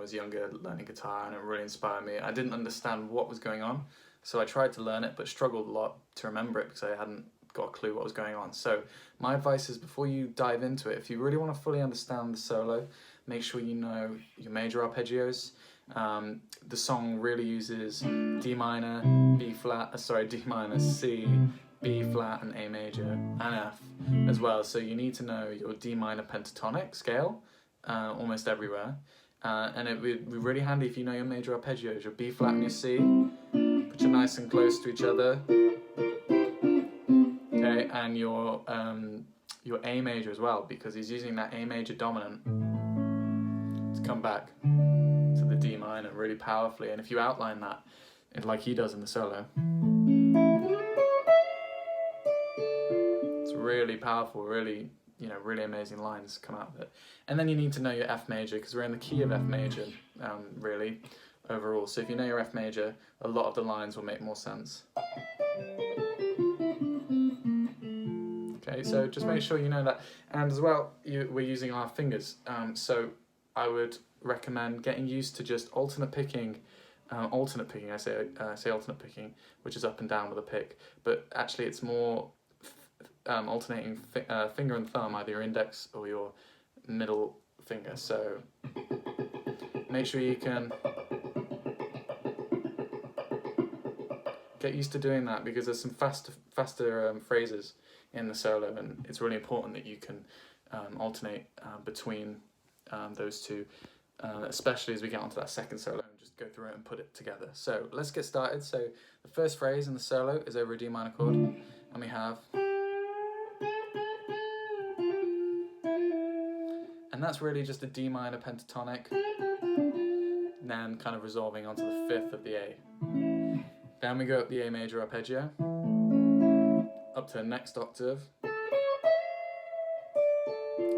was younger learning guitar, and it really inspired me. I didn't understand what was going on, so I tried to learn it but struggled a lot to remember it because I hadn't got a clue what was going on. So my advice is, before you dive into it, if you really want to fully understand the solo, make sure you know your major arpeggios. The song really uses D minor, B flat, D minor, C, B flat, and A major, and F as well. So you need to know your D minor pentatonic scale almost everywhere. And it would be really handy if you know your major arpeggios, your B flat and your C, put you nice and close to each other. Okay, and your A major as well, because he's using that A major dominant to come back to the D minor really powerfully. And if you outline that like he does in the solo, it's really powerful, really, really amazing lines come out of it. And then you need to know your F major, because we're in the key of F major, really, overall. So if you know your F major, a lot of the lines will make more sense. Okay, so just make sure you know that. And as well, we're using our fingers. So I would recommend getting used to just alternate picking, I say alternate picking, which is up and down with a pick, but actually it's more alternating finger and thumb, either your index or your middle finger. So make sure you can get used to doing that, because there's some faster phrases in the solo, and it's really important that you can alternate between those two, especially as we get onto that second solo, and just go through it and put it together. So let's get started. So the first phrase in the solo is over a D minor chord, and we have, and that's really just a D minor pentatonic, then kind of resolving onto the fifth of the A. Then we go up the A major arpeggio, up to the next octave,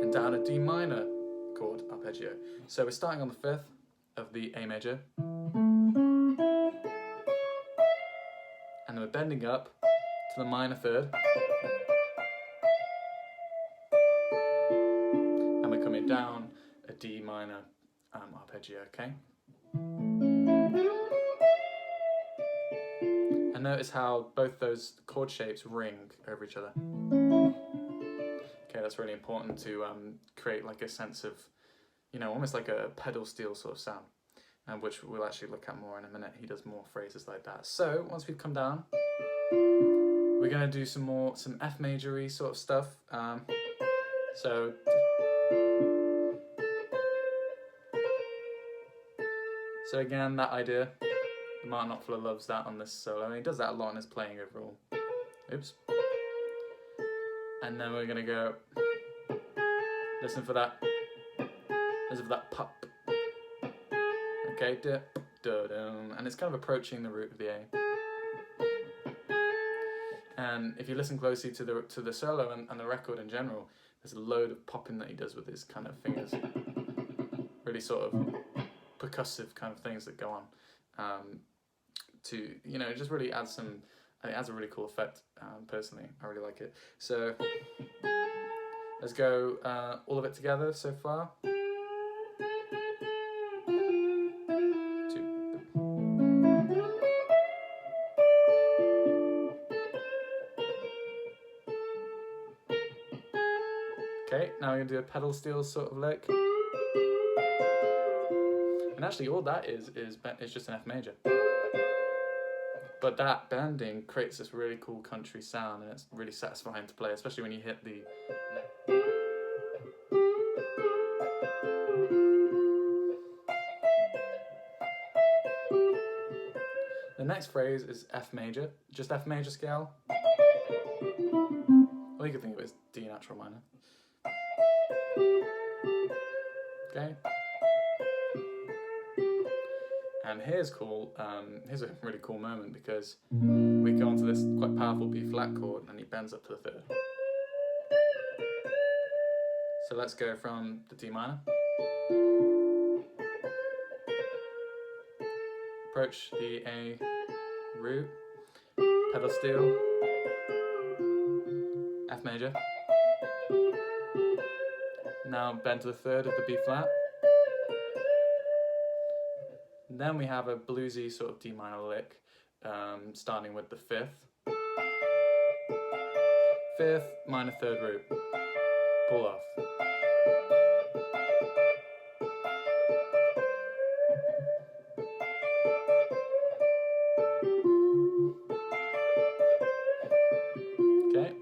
and down a D minor chord arpeggio. So we're starting on the fifth of the A major, and then we're bending up to the minor third, and we're coming down a D minor arpeggio, okay? And notice how both those chord shapes ring over each other. Okay, that's really important to create like a sense of, almost like a pedal steel sort of sound, which we'll actually look at more in a minute. He does more phrases like that. So once we've come down, we're going to do some F major-y sort of stuff. So again, that idea, Mark Knopfler loves that on this solo, and he does that a lot in his playing overall. Oops. And then we're going to go, listen for that pop. Okay, and it's kind of approaching the root of the A. And if you listen closely to the solo and the record in general, there's a load of popping that he does with his kind of fingers. Really sort of percussive kind of things that go on. To just really adds a really cool effect. Personally, I really like it. So let's go all of it together so far. Okay, now we're going to do a pedal steel sort of lick. And actually all that is just an F major. But that bending creates this really cool country sound, and it's really satisfying to play, especially when you hit the... The next phrase is F major, just F major scale. Or you could think of it as D natural minor. Okay. And here's cool. Here's a really cool moment, because we go onto this quite powerful B flat chord, and he bends up to the third. So let's go from the D minor, approach the A root, pedal steel, F major. Now bend to the third of the B flat, Then we have a bluesy sort of D minor lick, starting with the fifth. Fifth, minor third root, pull off. Okay.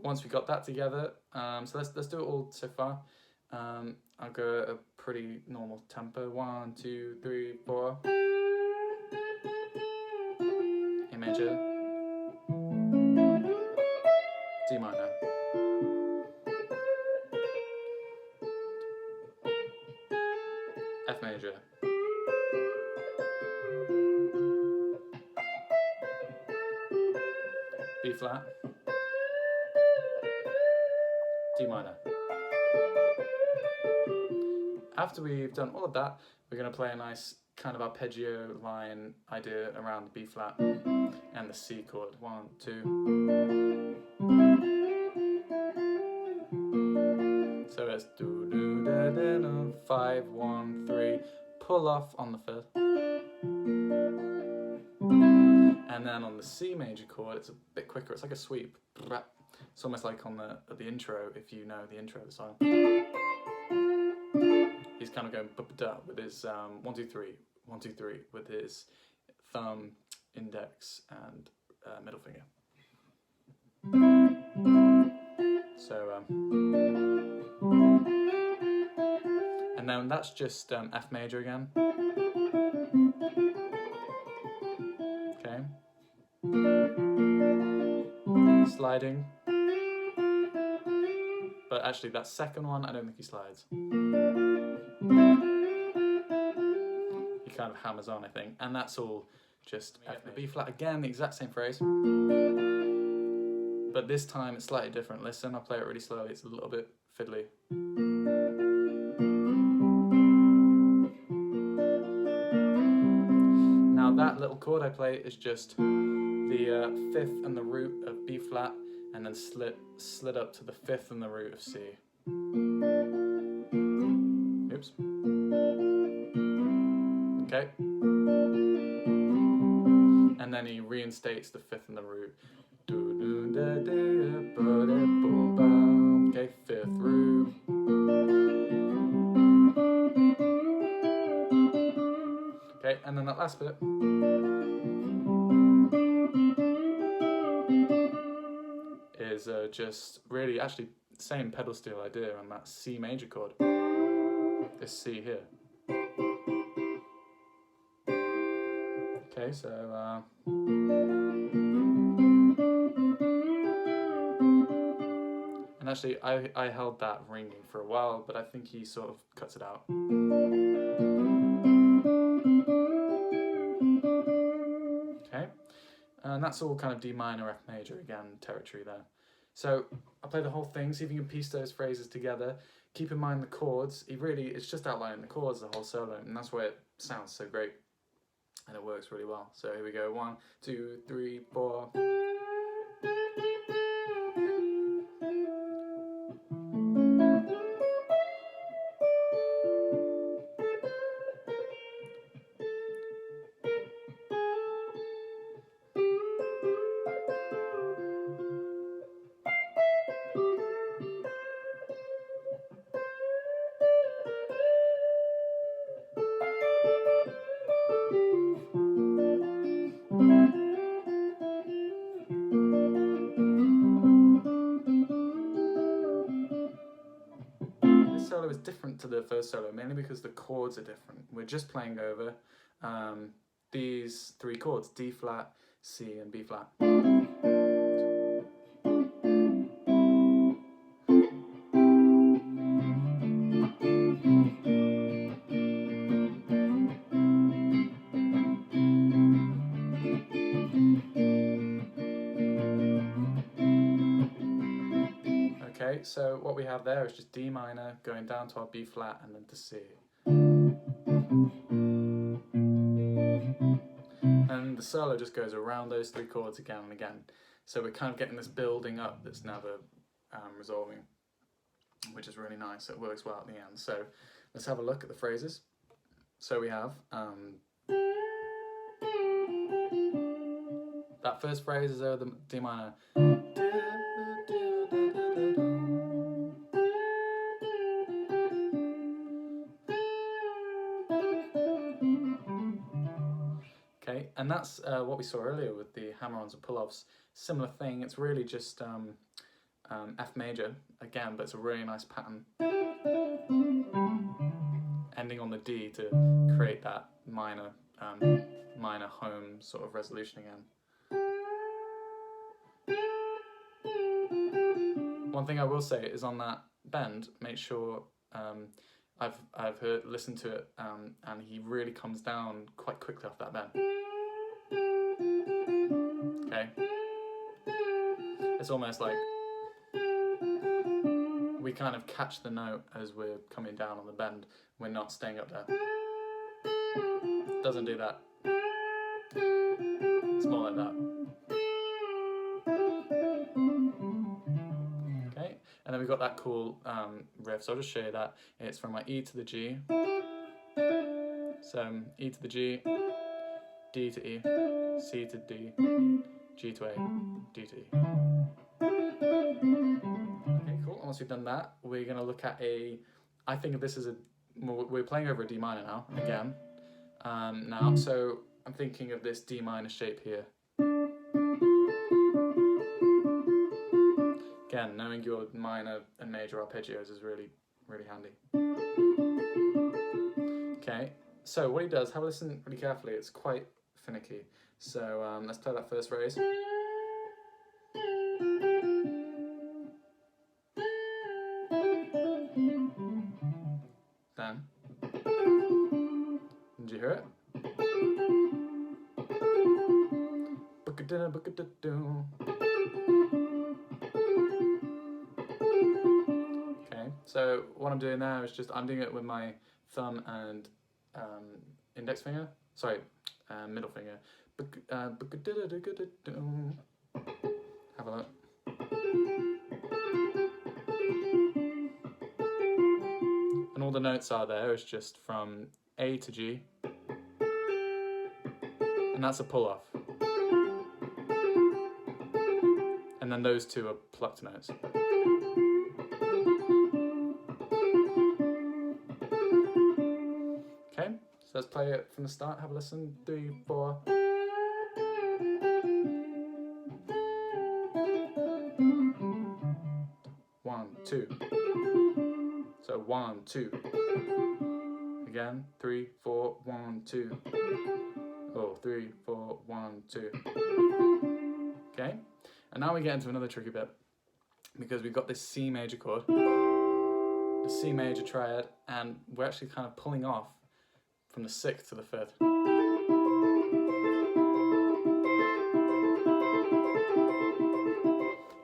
Once we got that together, so let's do it all so far. I'll go at a pretty normal tempo. 1, 2, 3, 4. A major, D minor, F major, B flat, D minor. After we've done all of that, we're going to play a nice kind of arpeggio line idea around the B flat and the C chord. 1, 2. So it's do do da da da, 5, 1, 3. Pull off on the first. And then on the C major chord, it's a bit quicker. It's like a sweep. It's almost like on the intro, if you know the intro of the song. He's kind of going with his 1, 2, 3, 1, 2, 3 with his thumb, index, and middle finger. So, and then that's just F major again. Okay. Sliding. But actually that second one, I don't think he slides. He kind of hammers on, I think. And that's all just F major. B flat again, the exact same phrase. But this time it's slightly different. Listen, I'll play it really slowly. It's a little bit fiddly. Now that little chord I play is just the fifth and the root of B flat, and then slid up to the fifth and the root of C. Oops. Okay. And then he reinstates the fifth and the root. Okay, fifth root. Okay, and then that last bit is just really actually same pedal steel idea on that C major chord. This C here. Okay, so and actually I held that ringing for a while, but I think he sort of cuts it out. Okay, and that's all kind of D minor, F major again territory there. So I'll play the whole thing, see if you can piece those phrases together. Keep in mind the chords. It's just outlining the chords, the whole solo, and that's why it sounds so great. And it works really well. So here we go, 1, 2, 3, 4. Solo is different to the first solo, mainly because the chords are different. We're just playing over these three chords, D flat, C, and B flat. Okay, so what we have there is just D minor going down to our B flat and then to C. And the solo just goes around those three chords again and again. So we're kind of getting this building up that's never resolving, which is really nice. It works well at the end. So Let's have a look at the phrases. So we have that first phrase is over the D minor. Okay, and that's what we saw earlier with the hammer-ons and pull-offs. Similar thing, it's really just F major again, but it's a really nice pattern. Ending on the D to create that minor home sort of resolution again. One thing I will say is on that bend, make sure I've listened to it, and he really comes down quite quickly off that bend. Okay, it's almost like we kind of catch the note as we're coming down on the bend. We're not staying up there. Doesn't do that. It's more like that. Okay, and then we've got that cool riff. So I'll just show you that. It's from my E to the G. So E to the G, D to E, C to D, G to A, D to E. Okay, cool. Once we've done that, we're going to look at I think of this as we're playing over a D minor now, again. Now, so I'm thinking of this D minor shape here. Again, knowing your minor and major arpeggios is really, really handy. Okay, so what he does, have a listen really carefully, it's quite finicky. So let's play that first phrase. Then, did you hear it? Okay, so what I'm doing now is I'm doing it with my thumb and index finger, sorry, middle finger. Have a look. And all the notes are there is just from A to G, and that's a pull-off. And then those two are plucked notes. Okay, so let's play it from the start, have a listen, 3, 4. One, two. So 1, 2. Again, 3, 4, 1, 2. Oh, 3, 4, 1, 2. Okay, and now we get into another tricky bit, because we've got this C major chord, the C major triad, and we're actually kind of pulling off from the 6th to the 5th.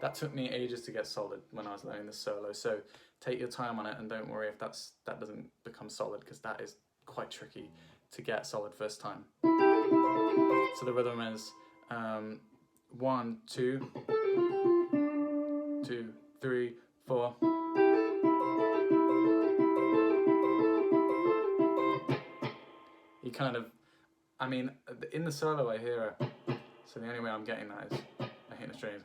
That took me ages to get solid when I was learning this solo, so take your time on it and don't worry if that doesn't become solid, because that is quite tricky to get solid first time. So the rhythm is 1, 2, 2, 3, 4. You kind of, I mean, in the solo I hear it, so the only way I'm getting that is I hit the strings.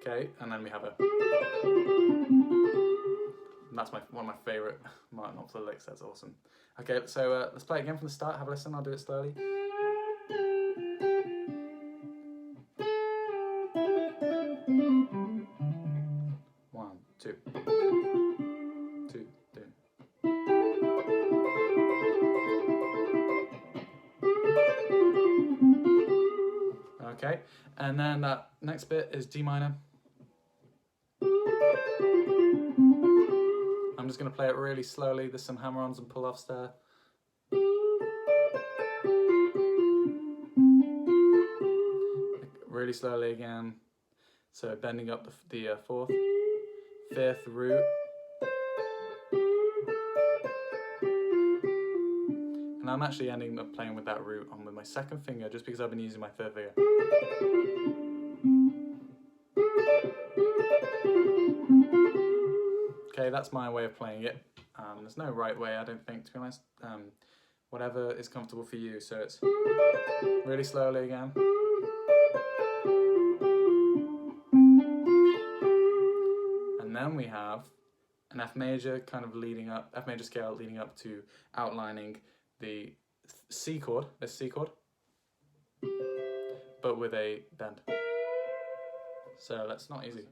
Okay, and then we have and that's one of my favourite Mark Knopfler licks, that's awesome. Okay, so let's play it again from the start, have a listen, I'll do it slowly. One, two. 2, 3. Okay, and then that next bit is D minor. I'm just going to play it really slowly, there's some hammer-ons and pull-offs there. Really slowly again, so bending up the 4th, 5th root. And I'm actually ending up playing with that root on with my 2nd finger, just because I've been using my 3rd finger. Okay, that's my way of playing it. There's no right way, I don't think, to be honest. Whatever is comfortable for you. So it's really slowly again. And then we have an F major kind of leading up, F major scale leading up to outlining the C chord, this C chord, but with a bend. So that's not easy.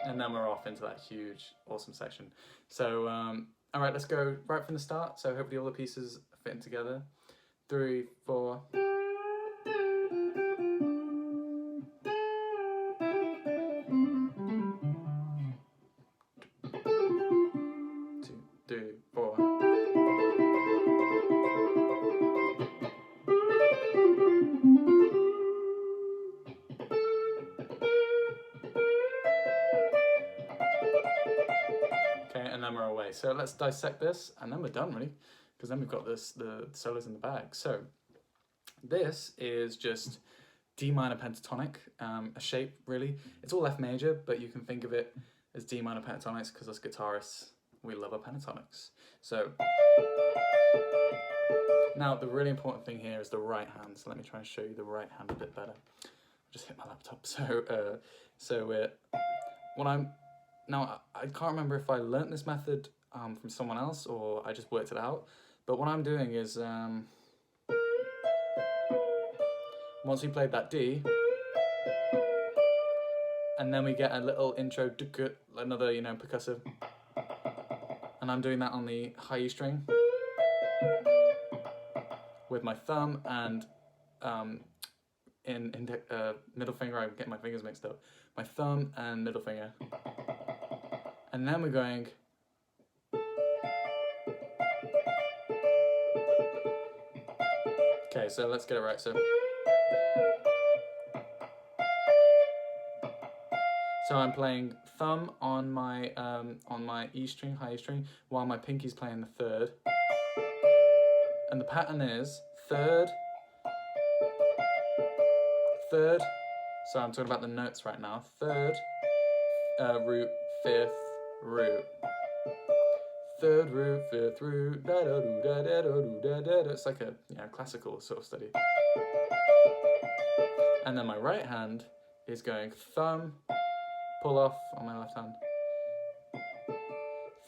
And then we're off into that huge, awesome section. So, all right, let's go right from the start. So hopefully all the pieces are fitting together. 3, 4. 2, 3, 4. Okay, and then we're away. So let's dissect this, and then we're done, really, because then we've got the solos in the bag. So this is just D minor pentatonic, a shape, really. It's all F major, but you can think of it as D minor pentatonics because us guitarists, we love our pentatonics. So now the really important thing here is the right hand. So let me try and show you the right hand a bit better. I just hit my laptop. Now I can't remember if I learnt this method from someone else or I just worked it out. But what I'm doing is once we played that D, and then we get a little intro, another, percussive, and I'm doing that on the high E string with my thumb and middle finger. I'm getting my fingers mixed up. My thumb and middle finger, and then we're going. Okay, so let's get it right. So I'm playing thumb on my E string, high E string, while my pinky's playing the third. And the pattern is third. So I'm talking about the notes right now. Third, root, fifth, root. Third root, fifth root, da da do da da do da da da. It's like a classical sort of study. And then my right hand is going thumb, pull off on my left hand.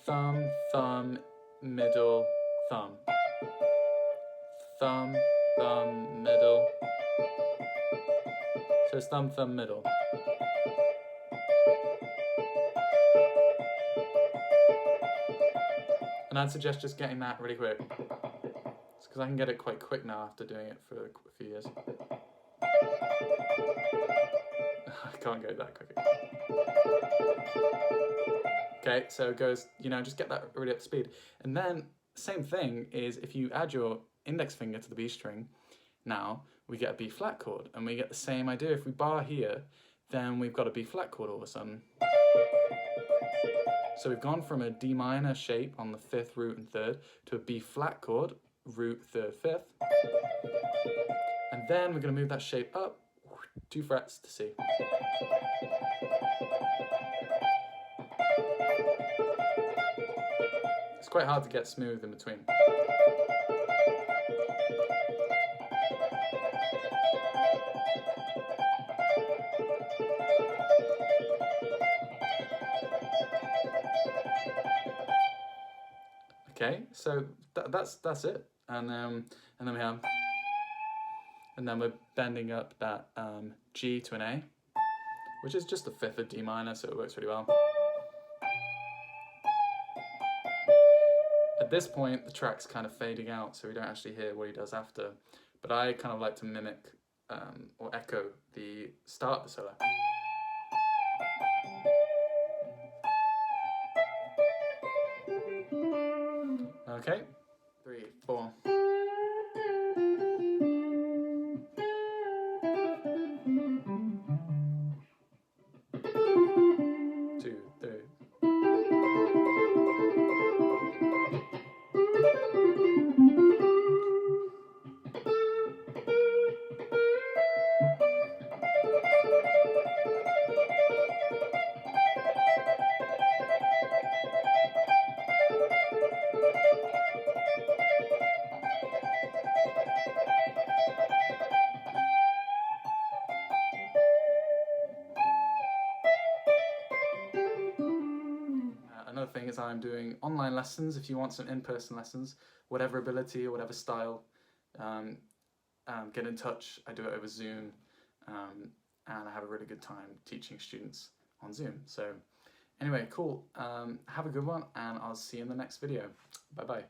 Thumb, thumb, middle, thumb. Thumb, thumb, middle. So it's thumb, thumb, middle. And I'd suggest just getting that really quick. It's because I can get it quite quick now after doing it for a few years. I can't go that quick. Okay, so it goes, just get that really up to speed. And then, same thing is if you add your index finger to the B string, now we get a B flat chord. And we get the same idea. If we bar here, then we've got a B flat chord all of a sudden. So we've gone from a D minor shape on the fifth, root, and third to a B flat chord, root, third, fifth. And then we're going to move that shape up 2 frets to C. It's quite hard to get smooth in between. Okay, so that's it, and then we're bending up that G to an A, which is just the fifth of D minor, so it works really well. At this point, the track's kind of fading out, so we don't actually hear what he does after. But I kind of like to mimic or echo the start of the solo. Okay, 3, 4. 2, 3. Another thing is I'm doing online lessons. If you want some in-person lessons, whatever ability or whatever style, get in touch. I do it over Zoom, and I have a really good time teaching students on Zoom. So anyway, cool. Have a good one, and I'll see you in the next video. Bye bye.